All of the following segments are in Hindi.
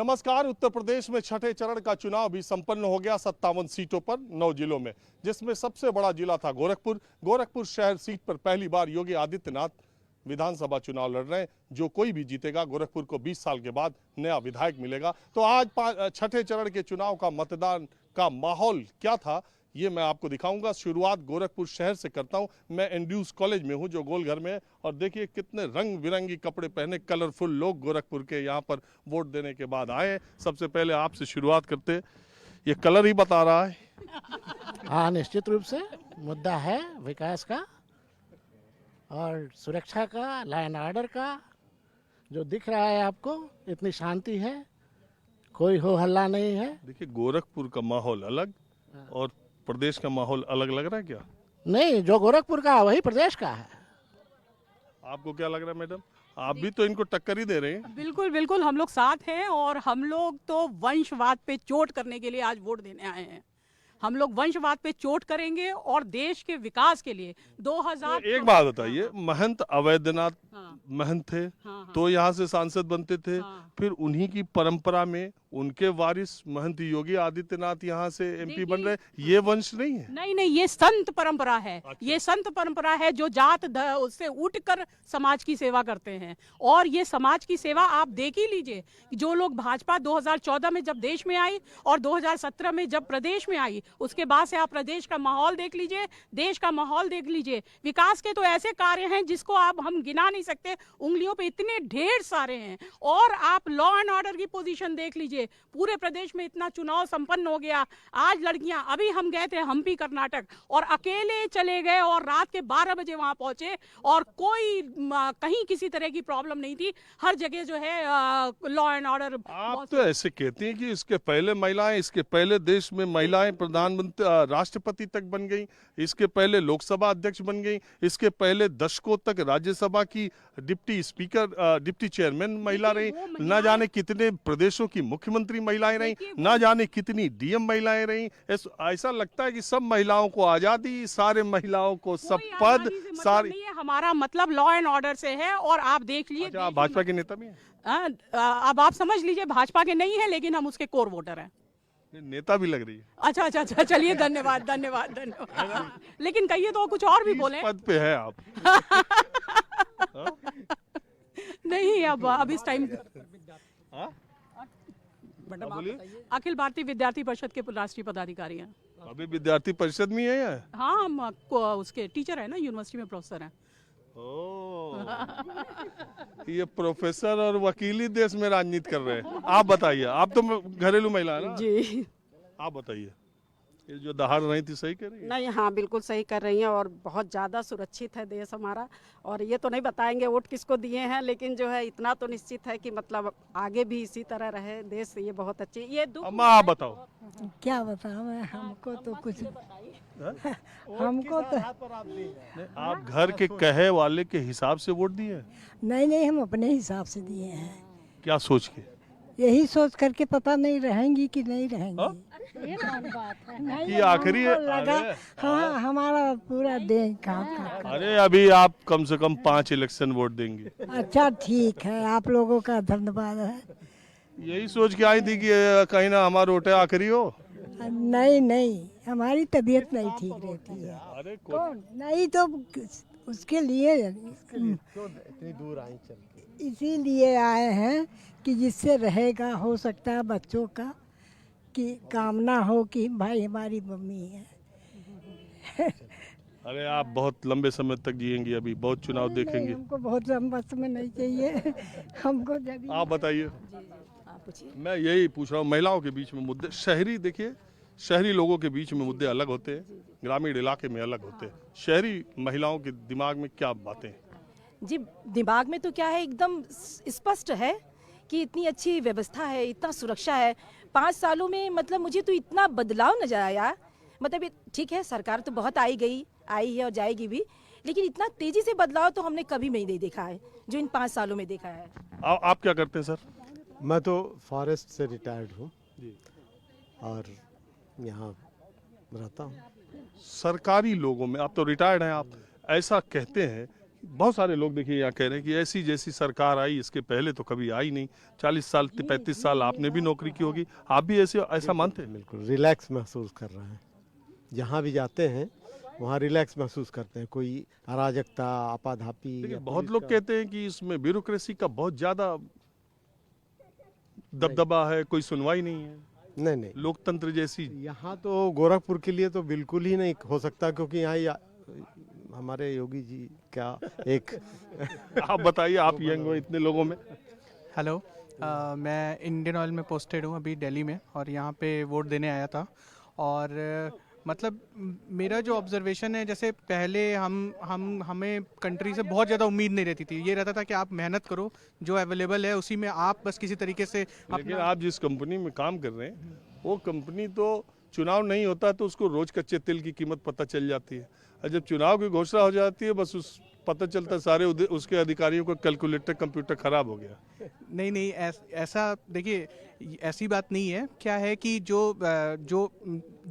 नमस्कार। उत्तर प्रदेश में छठे चरण का चुनाव भी संपन्न हो गया 57 सीटों पर 9 जिलों में, जिसमें सबसे बड़ा जिला था गोरखपुर। गोरखपुर शहर सीट पर पहली बार योगी आदित्यनाथ विधानसभा चुनाव लड़ रहे हैं। जो कोई भी जीतेगा गोरखपुर को 20 साल के बाद नया विधायक मिलेगा। तो आज छठे चरण के चुनाव का मतदान का माहौल क्या था, ये मैं आपको दिखाऊंगा। शुरुआत गोरखपुर शहर से करता हूं। मैं एंड्रूज कॉलेज में हूं जो गोलघर में है, और देखिए कितने रंग बिरंगी कपड़े पहने कलरफुल लोग गोरखपुर के यहाँ पर वोट देने के बाद आए। सबसे पहले आपसे शुरुआत करते, ये कलर ही बता रहा है। हाँ, निश्चित रूप से मुद्दा है विकास का और सुरक्षा का, लाइन ऑर्डर का। जो दिख रहा है आपको, इतनी शांति है, कोई हो हल्ला नहीं है। देखिए गोरखपुर का माहौल अलग और प्रदेश का माहौल अलग लग रहा है क्या? नहीं, जो गोरखपुर का है वही प्रदेश का है। आपको क्या लग रहा है मैडम? आप भी तो इनको टक्कर ही दे रहे हैं। बिल्कुल बिल्कुल, हम लोग साथ हैं और हम लोग तो वंशवाद पे चोट करने के लिए आज वोट देने आए हैं। हम लोग वंशवाद पे चोट करेंगे और देश के विकास के लिए 2000। एक बात बताइए, महंत अवैधनाथ हाँ, महंत थे, हाँ, तो यहाँ से सांसद बनते थे। हाँ। फिर उन्हीं की परंपरा में उनके वारिस महंत योगी आदित्यनाथ यहाँ से एमपी बन रहे। ये वंश नहीं है। नहीं नहीं, ये संत परंपरा है। अच्छा। ये संत परंपरा है जो जात उससे उठकर समाज की सेवा करते हैं। और ये समाज की सेवा आप देख ही लीजिए। जो लोग भाजपा 2014 में जब देश में आई और 2017 में जब प्रदेश में आई, उसके बाद से आप प्रदेश का माहौल देख लीजिए, देश का माहौल देख लीजिए। विकास के तो ऐसे कार्य हैं जिसको आप हम गिना नहीं सकते, उंगलियों पे इतने ढेर सारे हैं। और आप लॉ एंड ऑर्डर की पोजीशन देख लीजिए। पूरे प्रदेश में इतना चुनाव संपन्न हो गया। आज लड़कियां, अभी हम गए थे हम्पी कर्नाटक और अकेले चले गए और रात के 12 बजे वहां पहुंचे और कोई कहीं किसी तरह की प्रॉब्लम नहीं थी। हर जगह जो है लॉ एंड ऑर्डर। आप तो ऐसे कहते हैं कि इसके पहले महिलाएं, इसके पहले देश में महिलाएं प्रधानमंत्री राष्ट्रपति तक बन गई, इसके पहले लोकसभा अध्यक्ष बन गई, इसके पहले दशकों तक राज्यसभा की डिप्टी स्पीकर, डिप्टी चेयरमैन महिला रही, न जाने कितने प्रदेशों की मुख्यमंत्री महिलाएं रही, न जाने कितनी डीएम महिलाएं रही। ऐसा लगता है कि सब महिलाओं को आजादी, सारे महिलाओं को सब पद, सारे। नहीं है, हमारा मतलब लॉ एंड ऑर्डर से है। और आप देख लीजिए, अच्छा, आप भाजपा के नेता भी हैं? अब आप समझ लीजिए भाजपा के नहीं है, लेकिन हम उसके कोर वोटर हैं। नेता भी लग रही है। अच्छा अच्छा अच्छा, चलिए, धन्यवाद धन्यवाद धन्यवाद। लेकिन कहिए तो कुछ और भी बोले। पद पे है आप। नहीं, अब इस टाइम बोलिए। अखिल भारतीय विद्यार्थी परिषद के राष्ट्रीय पदाधिकारी हैं। अभी विद्यार्थी परिषद में है या? हाँ, हम उसके टीचर हैं ना, यूनिवर्सिटी में प्रोफेसर हैं। ये प्रोफेसर और वकीली देश में राजनीति कर रहे हैं। आप बताइए, आप तो घरेलू महिला है ना जी। आप बताइए, ये जो दहाड़ रही थी सही कर रही है? नहीं, हाँ बिल्कुल सही कर रही हैं और बहुत ज़्यादा सुरक्षित है देश हमारा। और ये तो नहीं बताएंगे वोट किसको दिए हैं, लेकिन जो है इतना तो निश्चित है कि मतलब आगे भी इसी तरह रहे देश। ये बहुत अच्छी, ये दुख। अम्मा आप बताओ। क्या बताऊं, हमको तो कुछ हमको तो आप घर के कहे वाले के हिसाब से वोट दिए? नहीं, हम अपने हिसाब से दिए हैं। क्या सोच के? यही सोच करके पता नहीं रहेंगी कि नहीं रहेंगी। कि आखिरी है। लगा। हाँ, हमारा पूरा देश काम का। अरे अभी आप कम से कम 5 इलेक्शन वोट देंगे। अच्छा, ठीक है, आप लोगों का धन्यवाद है। यही सोच के आई थी कि कहीं ना हमारा वोट आखिरी हो। नहीं, हमारी तबीयत नहीं ठीक रहती है। अरे नहीं तो उसके लिए इतनी दूर आई चल के। इसीलिए आए हैं कि जिससे रहेगा, हो सकता है बच्चों का कि कामना हो कि भाई हमारी मम्मी है। अरे आप बहुत लंबे समय तक जिएंगी, अभी बहुत चुनाव देखेंगे। हमको बहुत लंबा समय नहीं चाहिए। हमको जब आप बताइए। मैं यही पूछ रहा हूँ, महिलाओं के बीच में मुद्दे, शहरी देखिए, शहरी लोगों के बीच में मुद्दे अलग होते हैं, ग्रामीण इलाके में अलग होते हैं। शहरी महिलाओं के दिमाग में क्या बातें हैं? जी, दिमाग में तो क्या है, एकदम स्पष्ट है कि इतनी अच्छी व्यवस्था है, इतना सुरक्षा है। 5 सालों में मतलब मुझे तो इतना बदलाव नजर आया। मतलब ठीक है, सरकार तो बहुत आई है और जाएगी भी, लेकिन इतना तेजी से बदलाव तो हमने कभी नहीं देखा है जो इन 5 सालों में देखा है। आप क्या करते हैं सर? मैं तो फॉरेस्ट से रिटायर्ड हूँ और यहाँ रहता हूँ। सरकारी लोगों में, आप तो रिटायर्ड हैं, आप ऐसा कहते हैं बहुत सारे लोग देखिए यहाँ कह रहे हैं कि ऐसी जैसी सरकार आई इसके पहले तो कभी आई नहीं। 40 साल 35 साल आपने भी नौकरी की होगी, आप भी ऐसे ऐसा मानते हैं? बिल्कुल रिलैक्स महसूस कर रहे हैं। जहाँ भी जाते हैं वहाँ रिलैक्स महसूस करते हैं। कोई अराजकता आपाधापी देखिए या बहुत पुलिस लोग का- कहते हैं कि इसमें ब्यूरोक्रेसी का बहुत ज्यादा दबदबा है, कोई सुनवाई नहीं है, नहीं लोकतंत्र जैसी। यहाँ तो गोरखपुर के लिए तो बिल्कुल ही नहीं हो सकता, क्योंकि यहाँ हमारे योगी जी का एक आप बताइए, आप यंग हो इतने लोगों में। हेलो, मैं इंडियन ऑयल में पोस्टेड हूँ अभी दिल्ली में, और यहाँ पे वोट देने आया था। और मतलब मेरा जो ऑब्जर्वेशन है, जैसे पहले हमें कंट्री से बहुत ज़्यादा उम्मीद नहीं रहती थी। ये रहता था कि आप मेहनत करो, जो अवेलेबल है उसी में आप बस किसी तरीके से लेकिन आप जिस कंपनी में काम कर रहे हैं वो कंपनी तो चुनाव नहीं होता तो उसको रोज कच्चे तेल की कीमत पता चल जाती है, और जब चुनाव की घोषणा हो जाती है बस उस पता चलता है सारे उसके अधिकारियों का कैलकुलेटर कंप्यूटर खराब हो गया। नहीं ऐसा देखिए, ऐसी बात नहीं है। क्या है कि जो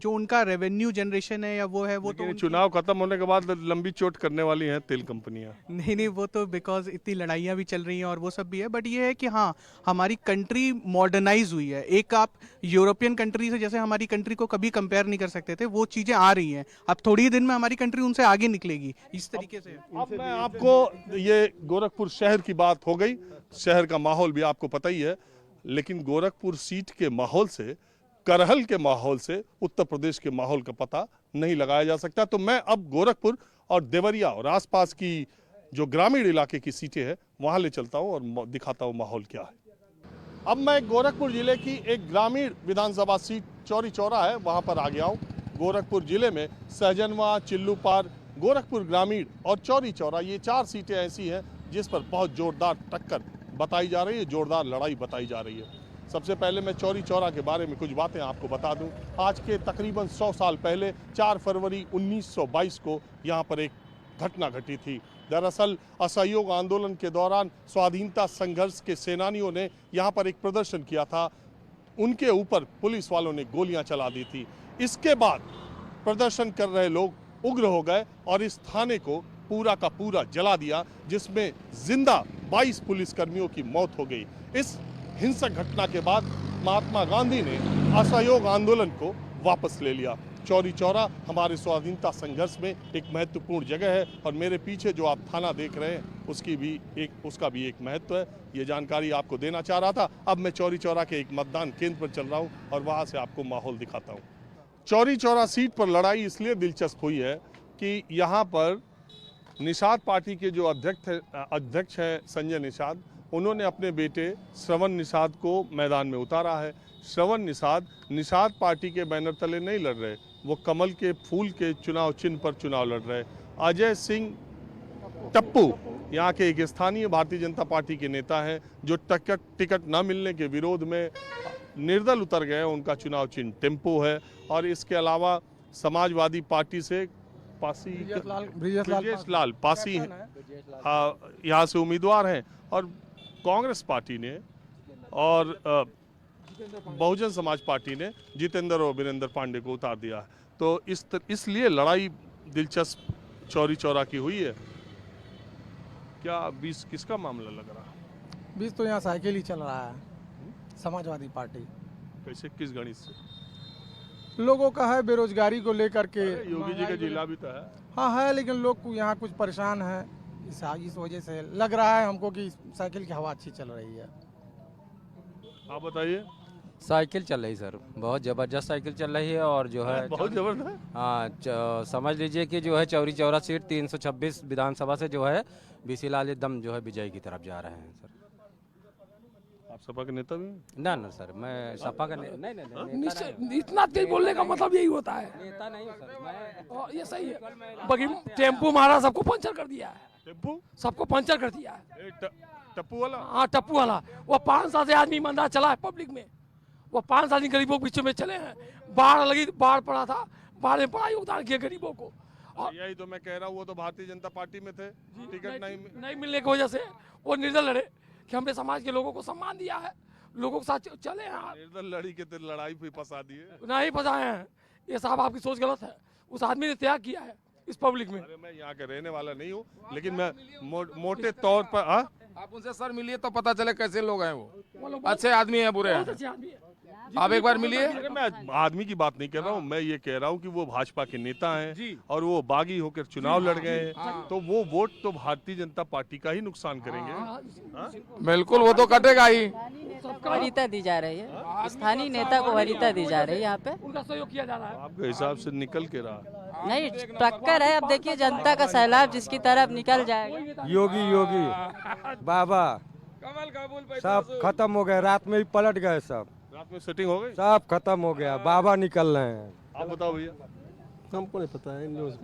उनका रेवेन्यू जनरेशन है या वो है, वो तो लेकिन चुनाव खत्म होने के बाद लंबी चोट करने वाली हैं तेल कंपनियां। नहीं वो तो बिकॉज इतनी लड़ाइयाँ भी चल रही हैं और वो सब भी है। बट ये है कि हाँ, हमारी कंट्री मॉडर्नाइज हुई है। एक आप यूरोपियन कंट्री से जैसे हमारी कंट्री को कभी कंपेयर नहीं कर सकते थे, वो चीज़ें आ रही हैं। अब थोड़ी ही दिन में हमारी कंट्री उनसे आगे निकलेगी इस तरीके से। अब मैं आपको, ये गोरखपुर शहर की बात हो गई, शहर का माहौल भी आपको पता ही है, लेकिन गोरखपुर सीट के माहौल से, करहल के माहौल से उत्तर प्रदेश के माहौल का पता नहीं लगाया जा सकता। तो मैं अब गोरखपुर और देवरिया और आसपास की जो ग्रामीण इलाके की सीटें हैं वहां ले चलता हूं और दिखाता हूं माहौल क्या है। अब मैं गोरखपुर जिले की एक ग्रामीण विधानसभा सीट चौरी चौरा है वहां पर आ गया हूं। गोरखपुर जिले में सहजनवा, चिल्लूपार, गोरखपुर ग्रामीण और चौरी चौरा, ये 4 सीटें ऐसी हैं जिस पर बहुत जोरदार टक्कर बताई जा रही है, जोरदार लड़ाई बताई जा रही है। सबसे पहले मैं चौरी चौरा के बारे में कुछ बातें आपको बता दूं। आज के तकरीबन 100 साल पहले 4 फरवरी 1922 को यहाँ पर एक घटना घटी थी। दरअसल असहयोग आंदोलन के दौरान स्वाधीनता संघर्ष के सेनानियों ने यहाँ पर एक प्रदर्शन किया था, उनके ऊपर पुलिस वालों ने गोलियां चला दी थी। इसके बाद प्रदर्शन कर रहे लोग उग्र हो गए और इस थाने को पूरा का पूरा जला दिया, जिसमें जिंदा 22 पुलिसकर्मियों की मौत हो गई। इस हिंसक घटना के बाद महात्मा गांधी ने असहयोग आंदोलन को वापस ले लिया। चौरी चौरा हमारे स्वाधीनता संघर्ष में एक महत्वपूर्ण जगह है और मेरे पीछे जो आप थाना देख रहे हैं उसका भी एक महत्व है। ये जानकारी आपको देना चाह रहा था। अब मैं चौरी चौरा के एक मतदान केंद्र पर चल रहा हूँ और वहाँ से आपको माहौल दिखाता हूँ। चौरी चौरा सीट पर लड़ाई इसलिए दिलचस्प हुई है कि यहाँ पर निषाद पार्टी के जो अध्यक्ष हैं संजय निषाद, उन्होंने अपने बेटे श्रवण निषाद को मैदान में उतारा है। श्रवण निषाद पार्टी के बैनर तले नहीं लड़ रहे, वो कमल के फूल के चुनाव चिन्ह पर चुनाव लड़ रहे। अजय सिंह टप्पू यहाँ के एक स्थानीय भारतीय जनता पार्टी के नेता हैं जो टिकट न मिलने के विरोध में निर्दल उतर गए। उनका चुनाव चिन्ह टेम्पो है। और इसके अलावा समाजवादी पार्टी से ब्रिजेश लाल पासी यहाँ से उम्मीदवार हैं, और कांग्रेस पार्टी ने और बहुजन समाज पार्टी ने जितेंद्र और वीरेंद्र पांडे को उतार दिया है। तो इसलिए लड़ाई दिलचस्प चौरी चौरा की हुई है। क्या 20 किसका मामला लग रहा है? 20 तो यहाँ साइकिल ही चल रहा है, समाजवादी पार्टी। कैसे, किस गणित से? लोगों का है बेरोजगारी को लेकर के। योगी जी का जिला भी तो है। हाँ है, लेकिन लोग को यहाँ कुछ परेशान है, इस वजह से लग रहा है हमको कि साइकिल की हवा अच्छी चल रही है। आप बताइए। साइकिल चल रही सर, बहुत ज़बरदस्त साइकिल चल रही है। और जो है बहुत जबरदस्त। हाँ, समझ लीजिए कि जो है चौरी चौरा सीट 326 विधानसभा से जो है बीसी लाल एकदम जो है विजय की तरफ जा रहे हैं सर। आप सपा के नेता भी? ना सर, मैं सपा का नहीं। इतना तेज बोलने का मतलब यही होता है। नेता नहीं सर मैं। ये सही है, बाकी टेम्पो मारा सबको पंचर कर दिया है। टेम्पो सबको पंचर कर दिया है। टप्पू वाला? हाँ, टप्पू वाला। वो 5 साल से आदमी ईमानदार चला है पब्लिक में। वो 5 साल गरीबों के बीच में चले हैं। बाढ़ लगी, बाढ़ पड़ा था, बाढ़ में बड़ा योगदान किया गरीबों को। और यही तो मैं कह रहा हूँ, वो तो भारतीय जनता पार्टी में थे, टिकट नहीं मिलने की वजह से वो निर्दल लड़े कि हमने समाज के लोगों को सम्मान दिया है, लोगों के साथ चले हैं। निर्दल लड़ी के लड़ाई भी फंसा दिए। नहीं फंसाए हैं, ये साहब आपकी सोच गलत है। उस आदमी ने त्याग किया है, इस पब्लिक में। अरे मैं यहाँ का रहने वाला नहीं हूँ, लेकिन मैं मोटे तौर पर आप उनसे सर मिलिए तो पता चले कैसे लोग हैं वो अच्छे आदमी हैं बुरे हैं। अच्छे आदमी है। आप एक बार मिलिए। अरे मैं आदमी की बात नहीं कर रहा हूँ, मैं ये कह रहा हूँ कि वो भाजपा के नेता हैं और वो बागी होकर चुनाव लड़ गए हैं, तो वो वोट तो भारतीय जनता पार्टी का ही नुकसान करेंगे। बिल्कुल, वो तो कटेगा ही। वरीयता दी जा रही है, स्थानीय नेता को वरीयता दी जा रही है यहाँ पे। उनका सहयोग किया जा रहा है। आपके हिसाब से निकल के रहा नहीं, टक्कर है। अब देखिए जनता का सैलाब जिसकी तरफ निकल जाएगा। योगी बाबा कमल का फूल सब खत्म हो गए, रात में ही पलट गए, सब रात में सेटिंग हो गई, सब खत्म हो गया, बाबा निकल रहे हैं। आप बताओ भैया। हमको नहीं पता है न्यूज़।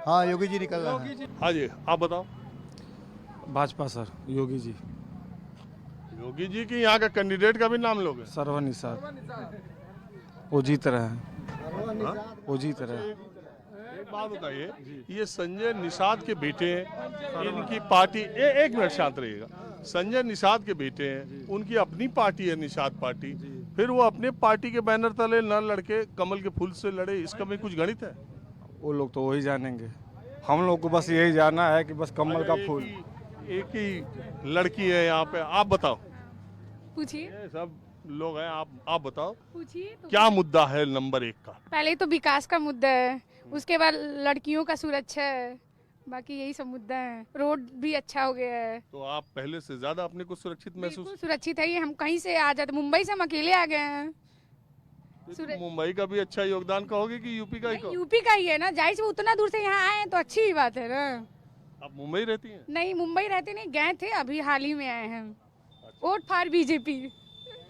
हाँ, योगी जी निकल रहे हैं। हाँ जी, आप बताओ। भाजपा सर, योगी जी। योगी जी की यहाँ का कैंडिडेट का भी नाम लोगे? सर्वनी सर, वो जीत रहे हैं, वो जीत रहे हैं। एक बात बताइए, ये संजय निषाद के बेटे हैं, इनकी पार्टी एक मिनट शांत रहिएगा। संजय निषाद के बेटे हैं, उनकी अपनी पार्टी है निषाद पार्टी, फिर वो अपने पार्टी के बैनर तले न लड़के कमल के फूल से लड़े, इसका भी कुछ गणित है? वो लोग तो वही जानेंगे, हम लोग को बस यही जानना है कि बस कमल का फूल। एक ही लड़की है यहाँ पे, आप बताओ। पूछिए। सब लोग हैं, आप बताओ पूछिए तो। क्या मुद्दा है नंबर 1 का? पहले तो विकास का मुद्दा है, उसके बाद लड़कियों का सुरक्षा है, बाकी यही सब मुद्दा है। रोड भी अच्छा हो गया है। तो आप पहले से ज्यादा अपने को सुरक्षित महसूस? बिल्कुल सुरक्षित है। हम कहीं से आ जाते, मुंबई से हम अकेले आ गए हैं। तो मुंबई का भी अच्छा योगदान कहोगे कि यूपी का ही कहो? यूपी का ही है ना, जाहिर से उतना दूर से यहाँ आए हैं तो अच्छी ही बात है ना। आप मुंबई रहती हैं? नहीं, मुंबई रहते नहीं, गए थे, अभी हाल ही में आए हैं। Vote for BJP.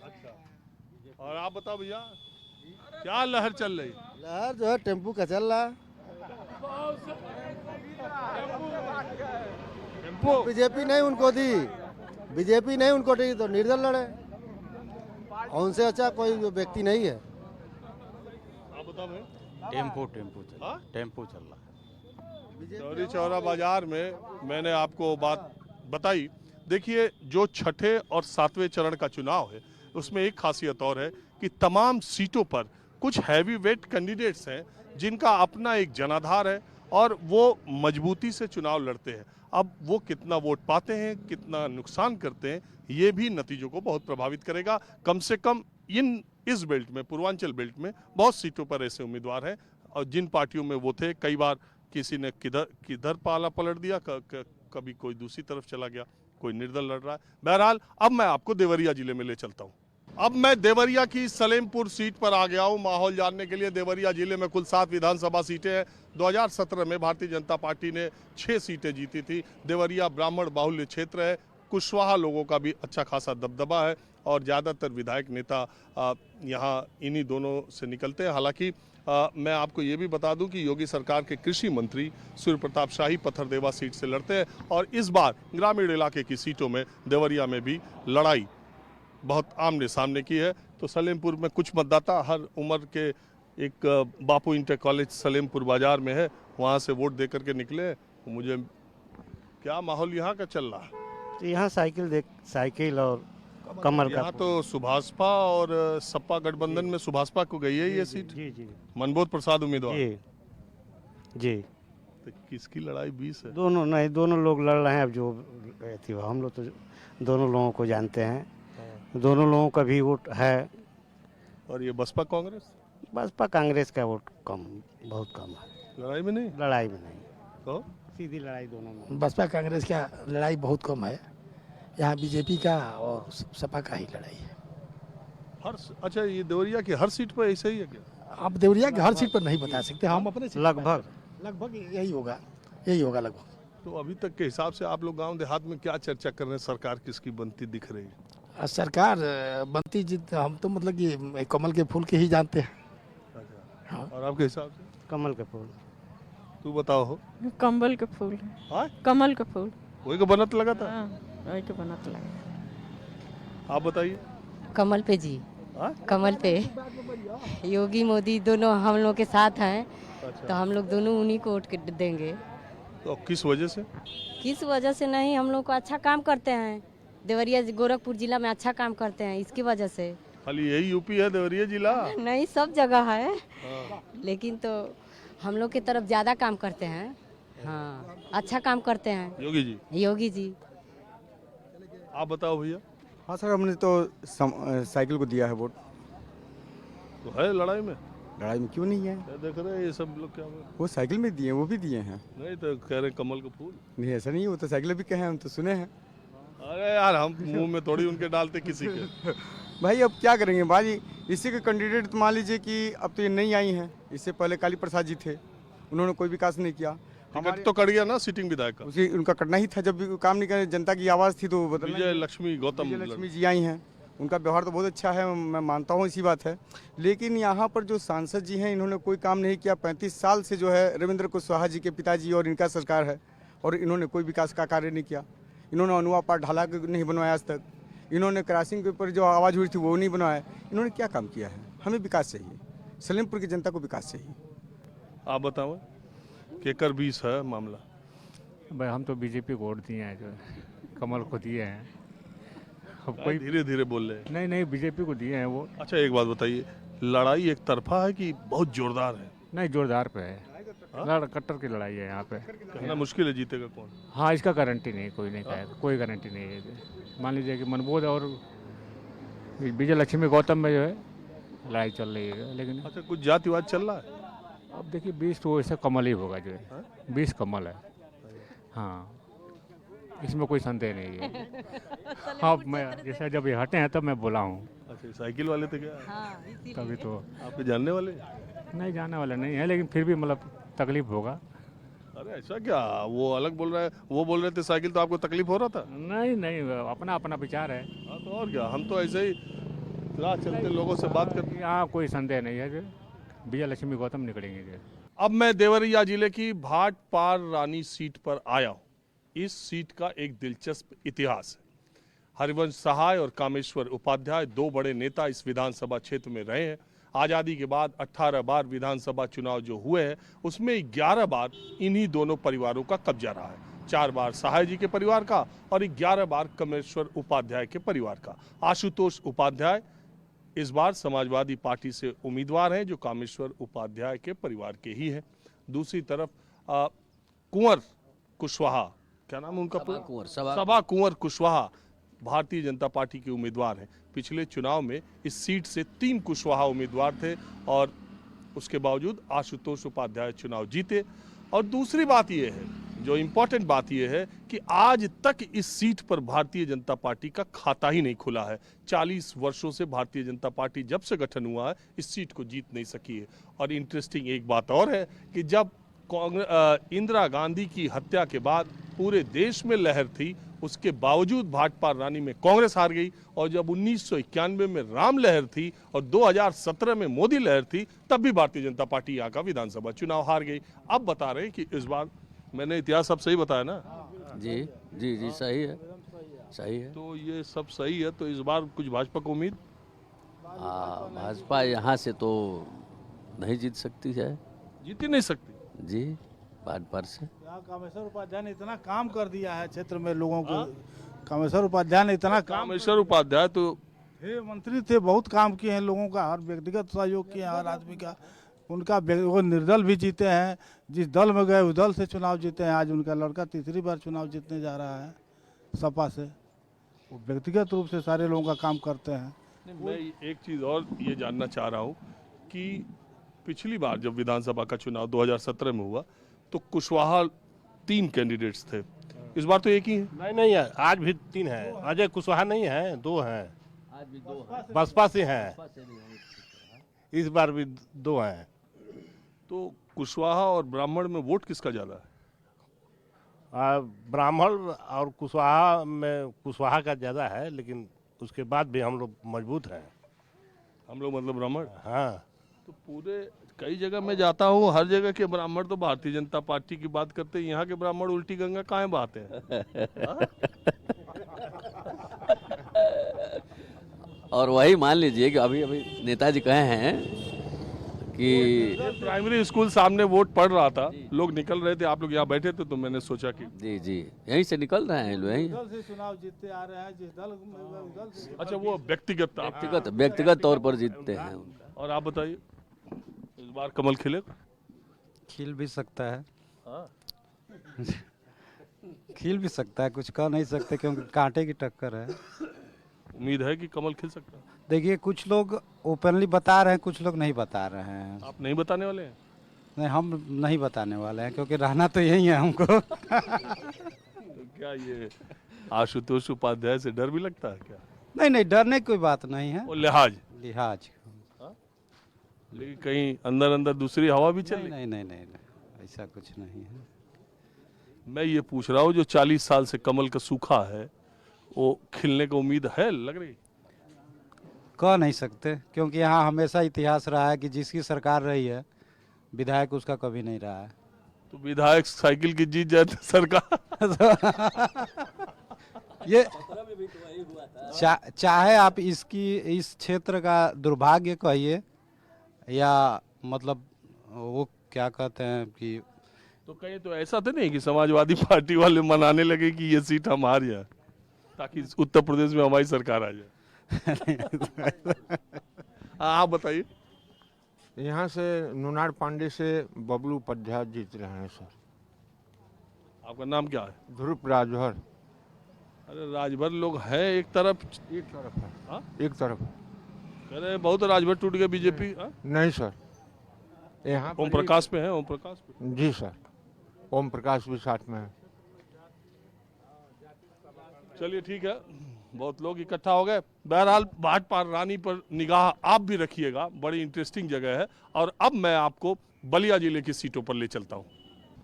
अच्छा, और आप बताओ भैया, क्या लहर चल रही? लहर जो है टेम्पू का चल रहा है। बीजेपी नहीं उनको दी, बीजेपी नहीं उनको दी तो निर्दल लड़े, और उनसे अच्छा कोई व्यक्ति नहीं है। आप बताओ भाई। टेम्पो चल रहा है। चौरी चौरा बाजार में मैंने आपको बात बताई। देखिए, जो छठे और 7वें चरण का चुनाव है, उसमें एक खासियत और है कि तमाम सीटों पर कुछ हैवी वेट कैंडिडेट्स हैं जिनका अपना एक जनाधार है और वो मजबूती से चुनाव लड़ते हैं। अब वो कितना वोट पाते हैं, कितना नुकसान करते हैं, ये भी नतीजों को बहुत प्रभावित करेगा। कम से कम इस बेल्ट में, पूर्वांचल बेल्ट में बहुत सीटों पर ऐसे उम्मीदवार हैं और जिन पार्टियों में वो थे, कई बार किसी ने किधर पाला पलट दिया, कभी कोई दूसरी तरफ चला गया, कोई निर्दल लड़ रहा है। बहरहाल अब मैं आपको देवरिया जिले में ले चलता हूँ। अब मैं देवरिया की सलेमपुर सीट पर आ गया हूँ माहौल जानने के लिए। देवरिया जिले में कुल 7 विधानसभा सीटें हैं। 2017 में भारतीय जनता पार्टी ने 6 सीटें जीती थी। देवरिया ब्राह्मण बाहुल्य क्षेत्र है, कुशवाहा लोगों का भी अच्छा खासा दबदबा है और ज़्यादातर विधायक नेता यहाँ इन्हीं दोनों से निकलते हैं। हालांकि मैं आपको ये भी बता दूं कि योगी सरकार के कृषि मंत्री सूर्य प्रताप शाही पत्थरदेवा सीट से लड़ते हैं और इस बार ग्रामीण इलाके की सीटों में देवरिया में भी लड़ाई बहुत आमने सामने की है। तो सलेमपुर में कुछ मतदाता हर उम्र के एक बापू इंटर कॉलेज सलेमपुर बाजार में है, वहाँ से वोट दे करके निकले। मुझे क्या माहौल यहाँ का चल रहा है? तो यहाँ साइकिल और कमल का यहाँ तो सुभाषपा और सपा गठबंधन में सुभाषपा को गई है ये सीट। जी मनबोध प्रसाद उम्मीदवार। जी तो किसकी लड़ाई 20 है? दोनों लोग लड़ रहे हैं। अब जो थी हम लोग तो दोनों लोगों को जानते हैं, दोनों लोगों का भी वोट है। और ये बसपा कांग्रेस? बसपा कांग्रेस का वोट कम, बहुत कम है। लड़ाई में नहीं? लड़ाई में नहीं, तो सीधी लड़ाई दोनों में। बसपा कांग्रेस का लड़ाई बहुत कम है, यहाँ बीजेपी का और सपा का ही लड़ाई है। अच्छा, ये देवरिया की हर सीट पर ऐसा ही है क्या? आप देवरिया की हर सीट पर नहीं बता सकते, हम अपने लगभग यही होगा लगभग। तो अभी तक के हिसाब से आप लोग गांव देहात में क्या चर्चा कर रहे हैं, सरकार किसकी बनती दिख रही है? सरकार बनती जित हम तो मतलब कि कमल के फूल के ही जानते हैं। अच्छा, और आपके हिसाब से? कमल के फूल। तू बताओ। हो कमल के फूल। हाँ, कमल का फूल। वही को बनत लगा था? वही तो बनत लगा। आप बताइए। कमल पे जी। कमल पे योगी मोदी दोनों हम लोग के साथ हैं। अच्छा। तो हम लोग दोनों उन्हीं को वोट देंगे। तो किस वजह से? किस वजह से नहीं, हम लोग को अच्छा काम करते हैं, देवरिया गोरखपुर जिला में अच्छा काम करते हैं, इसकी वजह से। खाली यही यूपी है देवरिया जिला? नहीं, सब जगह है। लेकिन तो हम लोग की तरफ ज़्यादा काम करते हैं। हाँ, अच्छा काम करते हैं योगी जी। योगी जी। आप बताओ भैया। हाँ सर, हमने तो साइकिल को दिया है वोट। तो है लड़ाई में? लड़ाई में क्यों नहीं है? क्या देख रहे हैं ये सब लोग क्या? वो साइकिल में दिए, वो भी दिए हैं। नहीं तो कह रहे कमल का फूल। नहीं ऐसा नहीं है, वो तो साइकिल भी कहे हैं, हम तो सुने हैं। अरे यार हम मुंह में थोड़ी उनके डालते किसी के। भाई अब क्या करेंगे भाई, इसी के कैंडिडेट तो मान लीजिए कि अब तो ये नहीं आई हैं। इससे पहले काली प्रसाद जी थे, उन्होंने कोई विकास नहीं किया। टिकट तो कट गया ना सिटिंग विधायक का। उसी उनका कटना ही था, जब भी काम नहीं करे, जनता की आवाज़ थी तो बदलना। विजय लक्ष्मी गौतम विजय लक्ष्मी जी आई हैं, उनका व्यवहार तो बहुत अच्छा है, मैं मानता हूँ, इसी बात है। लेकिन यहाँ पर जो सांसद जी हैं, इन्होंने कोई काम नहीं किया। 35 साल से जो है रविंद्र कुशवाहा जी के पिताजी और इनका सरकार है, और इन्होंने कोई विकास का कार्य नहीं किया। इन्होंने अनुआ पार ढाला नहीं बनवाया आज तक। इन्होंने क्रॉसिंग के ऊपर जो आवाज़ हुई थी वो नहीं बनवाया। इन्होंने क्या काम किया है? हमें विकास चाहिए, सलेमपुर की जनता को विकास चाहिए। आप बताओ केकर 20 है मामला। भाई हम तो बीजेपी को वोट दिए हैं, जो कमल को दिए हैं। अब कोई धीरे धीरे बोल रहे हैं। नहीं नहीं, बीजेपी को दिए हैं वो। अच्छा एक बात बताइए, लड़ाई एक तरफा है कि बहुत जोरदार है? नहीं, जोरदार पे है, कट्टर की लड़ाई है यहाँ पे। कहना मुश्किल है जीतेगा कौन। हाँ, इसका गारंटी नहीं, कोई नहीं कहेगा, कोई गारंटी नहीं है। मान लीजिए कि मनबोध और विजय लक्ष्मी गौतम में जो है लड़ाई चल रही है, लेकिन अच्छा कुछ जातिवाद चल रहा है। अब देखिए 20 तो ऐसा कमल ही होगा, जो है 20 कमल है। हाँ, इसमें कोई संदेह नहीं है। हाँ, मैं जैसे जब ये हटे हैं तब मैं बोला हूँ। अच्छा साइकिल वाले थे क्या? हाँ, तभी तो। आपके जानने वाले? नहीं, जानने वाले नहीं है, लेकिन फिर भी मतलब तकलीफ होगा। अरे ऐसा क्या, वो अलग बोल रहा है, वो बोल रहे थे साइकिल, तो आपको तकलीफ हो रहा था? नहीं नहीं, अपना अपना विचार है। हाँ तो और क्या, हम तो ऐसे ही राह चलते लोगों से बात करते। यहाँ कोई संदेह नहीं है, जो विजय लक्ष्मी गौतम निकलेंगे। जो अब मैं देवरिया जिले की भाट पार रानी सीट पर आया हूँ। इस सीट का एक दिलचस्प इतिहास है। हरिवंश सहाय और कामेश्वर उपाध्याय दो बड़े नेता इस विधानसभा क्षेत्र में रहे हैं। आज़ादी के बाद 18 बार विधानसभा चुनाव जो हुए हैं उसमें 11 बार इन्हीं दोनों परिवारों का कब्जा रहा है। 4 बार सहाय जी के परिवार का और 11 बार कामेश्वर उपाध्याय के परिवार का। आशुतोष उपाध्याय इस बार समाजवादी पार्टी से उम्मीदवार हैं, जो कामेश्वर उपाध्याय के परिवार के ही हैं। दूसरी तरफ कुंवर कुशवाहा, क्या नाम है उनका? सभा कुंवर कुशवाहा भारतीय जनता पार्टी के उम्मीदवार हैं। पिछले चुनाव में इस सीट से 3 कुशवाहा उम्मीदवार थे और उसके बावजूद आशुतोष उपाध्याय चुनाव जीते। और दूसरी बात यह है, जो इम्पोर्टेंट बात यह है कि आज तक इस सीट पर भारतीय जनता पार्टी का खाता ही नहीं खुला है। 40 वर्षों से भारतीय जनता पार्टी जब से गठन हुआ है इस सीट को जीत नहीं सकी है। और इंटरेस्टिंग एक बात और है कि जब इंदिरा गांधी की हत्या के बाद पूरे देश में लहर थी, उसके बावजूद भाटपा रानी में कांग्रेस हार गई। और जब 1991 में राम लहर थी और 2017 में मोदी लहर थी, तब भी भारतीय जनता पार्टी यहाँ का विधानसभा चुनाव हार गई। अब बता रहे हैं कि इस बार, मैंने इतिहास सब सही बताया ना? जी जी जी, सही है, सही है। तो ये सब सही है, तो इस बार कुछ भाजपा को उम्मीद? भाजपा यहाँ से तो नहीं जीत सकती है। जीत ही नहीं सकती जी, भाजपा से। कामेश्वर उपाध्याय ने इतना काम कर दिया है क्षेत्र में लोगों को। कामेश्वर उपाध्याय ने इतना काम। कामेश्वर उपाध्याय तो थे मंत्री थे, बहुत काम किए हैं लोगों का, हर व्यक्तिगत सहयोग किए हर आदमी का। उनका वो निर्दल भी जीते हैं, जिस दल में गए उस दल से चुनाव जीते हैं। आज उनका लड़का तीसरी बार चुनाव जीतने जा रहा है सपा से। वो व्यक्तिगत रूप से सारे लोगों का काम करते हैं। मैं एक चीज़ और ये जानना चाह रहा हूँ कि पिछली बार जब विधानसभा का चुनाव 2017 में हुआ तो कुशवाहा 3 कैंडिडेट्स थे, इस बार तो एक ही है। नहीं है, आज भी 3 है। अजय कुशवाहा नहीं है, 2 हैं। आज भी 2 बसपा से हैं, इस बार भी 2 हैं। तो कुशवाहा और ब्राह्मण में वोट किसका ज़्यादा है? ब्राह्मण और कुशवाहा में कुशवाहा का ज़्यादा है, लेकिन उसके बाद भी हम लोग मजबूत हैं। हम लोग मतलब ब्राह्मण? हाँ। तो पूरे कई जगह मैं जाता हूँ, हर जगह के ब्राह्मण तो भारतीय जनता पार्टी की बात करते हैं। यहाँ के ब्राह्मण उल्टी गंगा कहाँ बहाते हैं? और वही मान लीजिए कि अभी अभी नेताजी कहे हैं कि प्राइमरी स्कूल सामने वोट पड़ रहा था, लोग निकल रहे थे, आप लोग यहाँ बैठे थे, तो मैंने सोचा कि जी जी यहीं से निकल रहे हैं लोग, यहीं से चुनाव जीतते आ रहे हैं। जिस दल से। अच्छा, वो व्यक्तिगत तौर पर जीतते हैं। और आप बताइए, इस बार कमल खिलेगा? खिल भी सकता है। हाँ। खिल भी सकता है, कुछ कह नहीं सकते क्योंकि कांटे की टक्कर है। उम्मीद है कि कमल खिल सकता है? देखिए कुछ लोग ओपनली बता रहे हैं, कुछ लोग नहीं बता रहे हैं। आप नहीं बताने वाले हैं? नहीं, हम नहीं बताने वाले हैं क्योंकि रहना तो यही है हमको। तो क्या ये आशुतोष उपाध्याय से डर भी लगता है क्या? नहीं नहीं, डरने की कोई बात नहीं है। वो लिहाज लिहाज। लेकिन कहीं अंदर अंदर दूसरी हवा भी चल रही? नहीं नहीं नहीं नहीं, ऐसा कुछ नहीं है। मैं ये पूछ रहा हूँ जो 40 साल से कमल का सूखा है वो खिलने की उम्मीद है, लग रही? कह नहीं सकते क्योंकि यहाँ हमेशा इतिहास रहा है कि जिसकी सरकार रही है विधायक उसका कभी नहीं रहा है। तो विधायक साइकिल की जीत जाए तो सरकार ये चाहे आप इस क्षेत्र का दुर्भाग्य कहिए या मतलब वो क्या कहते हैं कि तो कहीं तो ऐसा तो नहीं कि समाजवादी पार्टी वाले मनाने लगे कि ये सीट हम हार जाए ताकि उत्तर प्रदेश में हमारी सरकार आ जाए? आप बताइए। यहाँ से नुनार पांडे से बबलू उपाध्याय जीत रहे हैं सर। आपका नाम क्या है? ध्रुव राजभर। अरे राजभर लोग हैं एक तरफ है। हाँ? एक तरफ। कह रहे बहुत राजभर टूट गया बीजेपी। नहीं सर, यहाँ ओम प्रकाश पे है। ओम प्रकाश पे? जी सर, ओम प्रकाश भी साथ में है। चलिए ठीक है, बहुत लोग इकट्ठा हो गए। बहरहाल भाटपारा रानी पर निगाह आप भी रखिएगा, बड़ी इंटरेस्टिंग जगह है। और अब मैं आपको बलिया जिले की सीटों पर ले चलता हूं।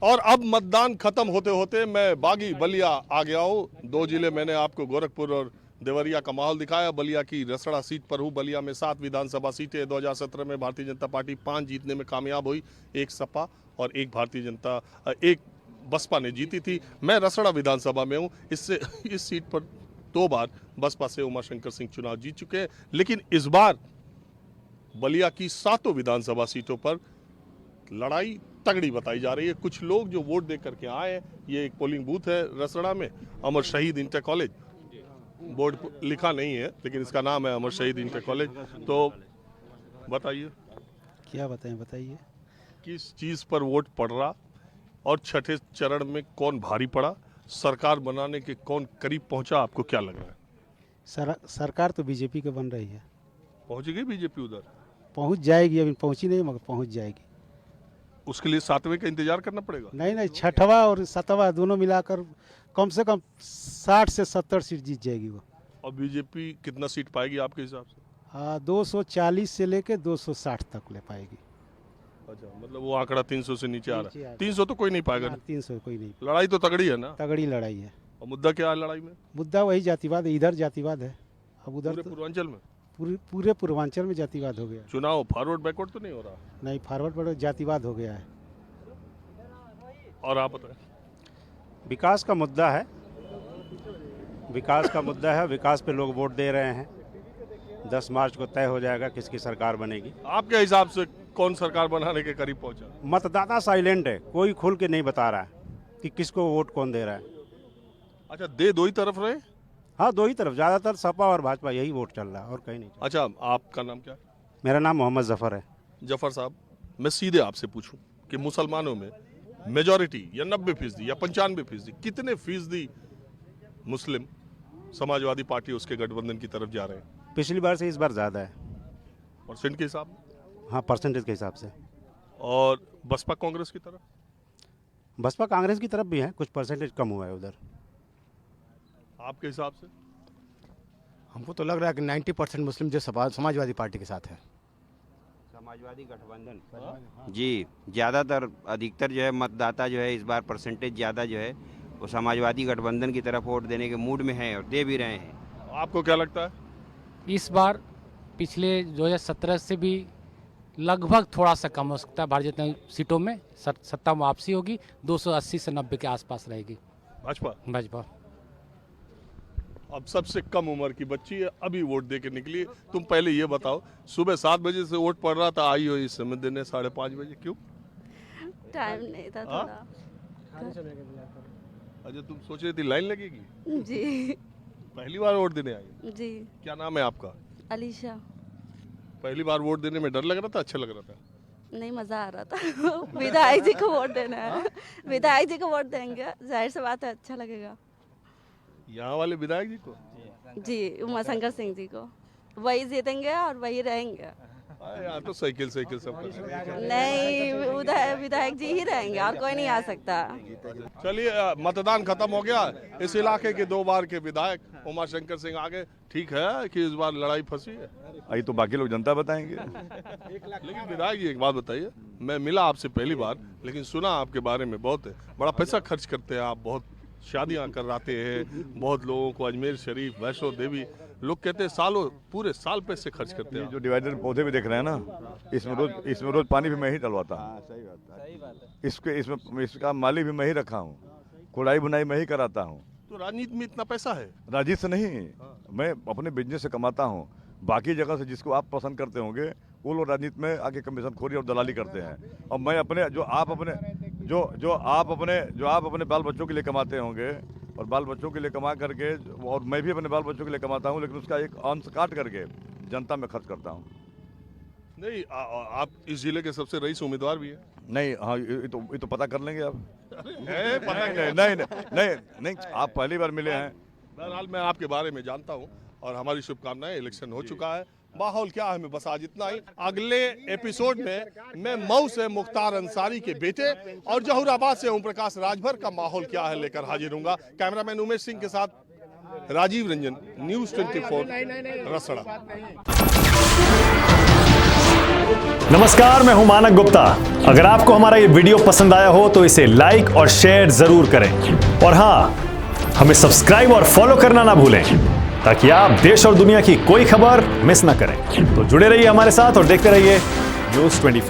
और अब मतदान खत्म होते होते मैं बागी बलिया आ गया हूं। 2 जिले मैंने आपको गोरखपुर और देवरिया का माहौल दिखाया। बलिया की रसड़ा सीट पर हूँ। बलिया में 7 विधानसभा सीटें। 2017 में भारतीय जनता पार्टी 5 जीतने में कामयाब हुई। 1 सपा और 1 बसपा ने जीती थी। मैं रसड़ा विधानसभा में हूँ। इस सीट पर 2 बार बसपा से उमाशंकर सिंह चुनाव जीत चुके हैं। लेकिन इस बार बलिया की 7 विधानसभा सीटों पर लड़ाई तगड़ी बताई जा रही है। कुछ लोग जो वोट दे करके आए हैं, ये एक पोलिंग बूथ है रसड़ा में, अमर शहीद इंटर कॉलेज। बोर्ड लिखा नहीं है लेकिन इसका नाम है अमर शहीद इंटर कॉलेज। तो बताइए, क्या बताइए किस चीज पर वोट पड़ रहा और छठे चरण में कौन भारी पड़ा, सरकार बनाने के कौन करीब पहुंचा, आपको क्या लग रहा है? सरकार तो बीजेपी की बन रही है। पहुंच गई बीजेपी उधर? पहुंच जाएगी, अभी पहुंची नहीं मगर पहुंच जाएगी। उसके लिए 7वें का इंतजार करना पड़ेगा? नहीं, 6वां और 7वां दोनों मिलाकर कम से कम 60 से 70 सीट जीत जाएगी वो। और बीजेपी कितना सीट पाएगी आपके हिसाब से? 240 से लेके 260 तक ले पाएगी। अच्छा, मतलब वो आंकड़ा 300 से नीचे आ रहा है। 300 तो कोई नहीं पाएगा। 300 कोई नहीं। लड़ाई तो तगड़ी है ना? तगड़ी लड़ाई है। और मुद्दा क्या है लड़ाई में? मुद्दा वही जातिवाद है। इधर जातिवाद है, अब उधर पूरे पूर्वांचल में? पूरे पूर्वांचल में जातिवाद हो गया। चुनाव फॉरवर्ड बैकवर्ड तो नहीं हो रहा? नहीं, फॉरवर्ड बैकवर्ड जातिवाद हो गया है। और आप बताएं। विकास का मुद्दा है, विकास का मुद्दा है। विकास पे लोग वोट दे रहे हैं। 10 मार्च को तय हो जाएगा किसकी सरकार बनेगी। आपके हिसाब से कौन सरकार बनाने के करीब पहुंचा? मतदाता साइलेंट है, कोई खुल के नहीं बता रहा है कि किसको वोट कौन दे रहा है। अच्छा, दो ही तरफ रहे? हाँ, 2 ही तरफ, ज़्यादातर सपा और भाजपा यही वोट चल रहा है और कहीं नहीं। अच्छा, आपका नाम क्या है? मेरा नाम मोहम्मद जफर है। जफर साहब, मैं सीधे आपसे पूछूं कि मुसलमानों में मेजॉरिटी या 90% या 95% कितने फीसदी मुस्लिम समाजवादी पार्टी उसके गठबंधन की तरफ जा रहे हैं? पिछली बार से इस बार ज़्यादा है। परसेंट के हिसाब में? हाँ, परसेंटेज के हिसाब से। और बसपा कांग्रेस की तरफ? बसपा कांग्रेस की तरफ भी है, कुछ परसेंटेज कम हुआ है उधर। आपके हिसाब से? हमको तो लग रहा है कि 90% मुस्लिम जो समाजवादी पार्टी के साथ है। समाजवादी गठबंधन जी, ज़्यादातर अधिकतर जो है मतदाता जो है इस बार परसेंटेज ज़्यादा जो है वो समाजवादी गठबंधन की तरफ वोट देने के मूड में है और दे भी रहे हैं। आपको क्या लगता है? इस बार पिछले 2017 से भी लगभग थोड़ा सा कम हो सकता है। भारतीय जनता सीटों में सत्ता वापसी होगी, 280 से 90 के आसपास रहेगी भाजपा। अब सबसे कम उम्र की बच्ची है, अभी वोट दे के निकली। तुम पहले ये बताओ, सुबह 7 बजे से वोट पड़ रहा था, आई हो इस समय देने 5:30 बजे, क्यों? टाइम नहीं था थोड़ा। अच्छा, तुम सोच रही थी लाइन लगेगी? जी। पहली बार वोट देने आई? जी। क्या नाम है आपका? अलीशा। पहली बार वोट देने में डर लग रहा था, अच्छा लग रहा था? नहीं मज़ा आ रहा था। विधायक जी को वोट देना है, विधायक जी को वोट देंगे, जाहिर सी बात है अच्छा लगेगा। यहाँ वाले विधायक जी को? जी, उमाशंकर सिंह जी को, वही जीतेंगे और वही रहेंगे। यहाँ तो साइकिल सब कुछ नहीं, विधायक जी ही रहेंगे और कोई नहीं आ सकता। चलिए, मतदान खत्म हो गया। इस इलाके के 2 बार के विधायक उमाशंकर सिंह आगे, ठीक है कि इस बार लड़ाई फंसी है? अभी तो बाकी लोग जनता बताएंगे। लेकिन विधायक जी एक बात बताइए, मैं मिला आपसे पहली बार, लेकिन सुना आपके बारे में बहुत है, बड़ा पैसा खर्च करते हैं आप, बहुत शादियां कराते हैं, बहुत लोगों को अजमेर शरीफ, वैष्णो देवी, लोग कहते हैं सालों पूरे साल पैसे खर्च करते हैं। जो डिवाइडर पौधे भी देख रहे हैं ना, इसमें रोज पानी भी मैं ही डलवाता हूँ। सही बात है। इसका माली भी मैं ही रखा हूँ, कुड़ाई बुनाई मैं ही कराता हूँ। तो राजनीति में इतना पैसा है? राजनीति से नहीं, मैं अपने बिजनेस से कमाता हूँ। बाकी जगह से जिसको आप पसंद करते होंगे वो लोग राजनीति में आके कमीशन खोरी और दलाली करते हैं, और मैं अपने जो आप अपने बाल बच्चों के लिए कमाते होंगे और बाल बच्चों के लिए कमा करके, और मैं भी अपने बाल बच्चों के लिए कमाता हूँ, लेकिन उसका एक अंश काट करके जनता में खर्च करता हूँ। नहीं, आप इस जिले के सबसे रईस उम्मीदवार भी है? नहीं, हाँ, ये तो पता कर लेंगे आप। पता नहीं, आप पहली बार मिले हैं। बहरहाल मैं आपके बारे में जानता हूँ और हमारी शुभकामनाएं। इलेक्शन हो चुका है, माहौल क्या है मैं बस आज इतना ही। अगले एपिसोड में मैं मऊ से मुख्तार अंसारी के बेटे और जहूराबाद से ओम प्रकाश राजभर का माहौल क्या है लेकर हाजिर हूँगा। कैमरामैन उमेश सिंह के साथ राजीव रंजन, न्यूज़ 24 रसड़ा। नमस्कार, मैं हूं मानक गुप्ता। अगर आपको हमारा ये वीडियो पसंद आया हो तो इसे लाइक और शेयर जरूर करें, और हाँ, हमें सब्सक्राइब और फॉलो करना ना भूलें ताकि आप देश और दुनिया की कोई खबर मिस ना करें। तो जुड़े रहिए हमारे साथ और देखते रहिए न्यूज़ 24।